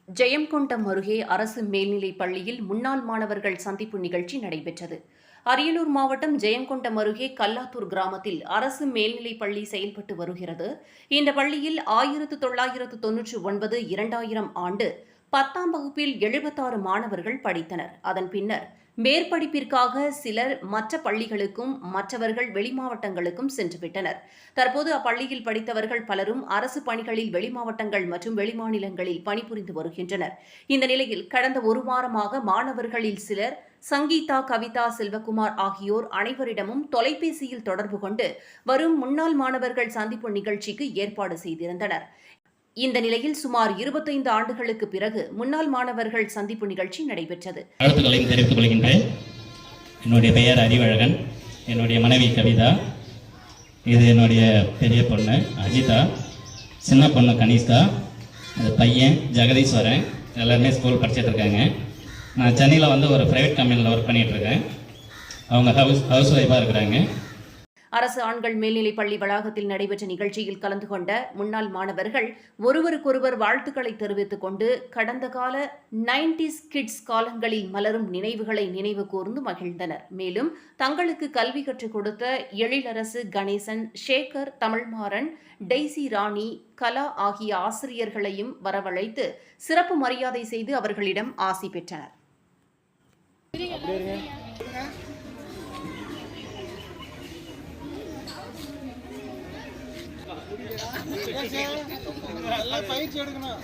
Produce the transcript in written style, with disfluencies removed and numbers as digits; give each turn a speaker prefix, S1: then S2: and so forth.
S1: ஜெயங்கொண்டம் அருகே அரசு மேல்நிலைப் பள்ளியில் முன்னாள் மாணவர்கள் சந்திப்பு நிகழ்ச்சி நடைபெற்றது. அரியலூர் மாவட்டம் ஜெயங்கொண்டம் அருகே கல்லாத்தூர் கிராமத்தில் அரசு மேல்நிலைப் பள்ளி செயல்பட்டு வருகிறது. இந்த பள்ளியில் 1999 2000 ஆண்டு 10ஆம் வகுப்பில் 76 மாணவர்கள் படித்தனர். அதன் பின்னர் மேற்படிப்பிற்காக சிலர் மற்ற பள்ளிகளுக்கும் மற்றவர்கள் வெளிமாவட்டங்களுக்கும் சென்றுவிட்டனர். தற்போது அப்பள்ளியில் படித்தவர்கள் பலரும் அரசு பணிகளில் வெளிமாவட்டங்கள் மற்றும் வெளிமாநிலங்களில் பணிபுரிந்து வருகின்றனர். இந்த நிலையில் கடந்த ஒரு வாரமாக மாணவர்களில் சிலர் சங்கீதா, கவிதா, செல்வகுமார் ஆகியோர் அனைவரிடமும் தொலைபேசியில் தொடர்பு கொண்டு வரும் முன்னாள் மாணவர்கள் சந்திப்பு நிகழ்ச்சிக்கு ஏற்பாடு செய்திருந்தனர். இந்த நிலையில் சுமார் 25 ஆண்டுகளுக்கு பிறகு முன்னாள் மாணவர்கள் சந்திப்பு நிகழ்ச்சி நடைபெற்றது.
S2: வாழ்த்துக்களையும் தெரிவித்துக் கொள்கின்றேன். என்னுடைய பெயர் அறிவழகன், என்னுடைய மனைவி கவிதா, இது என்னுடைய பெரிய பொண்ணு அஜிதா, சின்ன பொண்ணு கனிஷ்கா, அது பையன் ஜெகதீஸ்வரன், எல்லாருமே ஸ்கூல் படிச்சுட்டு இருக்காங்க. நான் சென்னையில் ஒரு ப்ரைவேட் கம்பெனியில் ஒர்க் பண்ணிட்டு இருக்கேன். அவங்க ஹவுஸ் ஒய்ஃபாக இருக்கிறாங்க.
S1: அரசு ஆண்கள் மேல்நிலைப் பள்ளி வளாகத்தில் நடைபெற்ற நிகழ்ச்சியில் கலந்து கொண்ட முன்னாள் மாணவர்கள் ஒருவருக்கொருவர் வாழ்த்துக்களை தெரிவித்துக் கொண்டு கடந்த கால 90s கிட்ஸ் காலங்களில் மலரும் நினைவுகளை நினைவு கூர்ந்து மகிழ்ந்தனர். மேலும் தங்களுக்கு கல்வி கற்றுக் கொடுத்த எழிலரசு, கணேசன், சேகர், தமிழ்மாறன், டெய்சி ராணி, கலா ஆகிய ஆசிரியர்களையும் வரவழைத்து சிறப்பு மரியாதை செய்து அவர்களிடம் ஆசி பெற்றனர்.
S3: பயிற்சி எடுக்கணும்.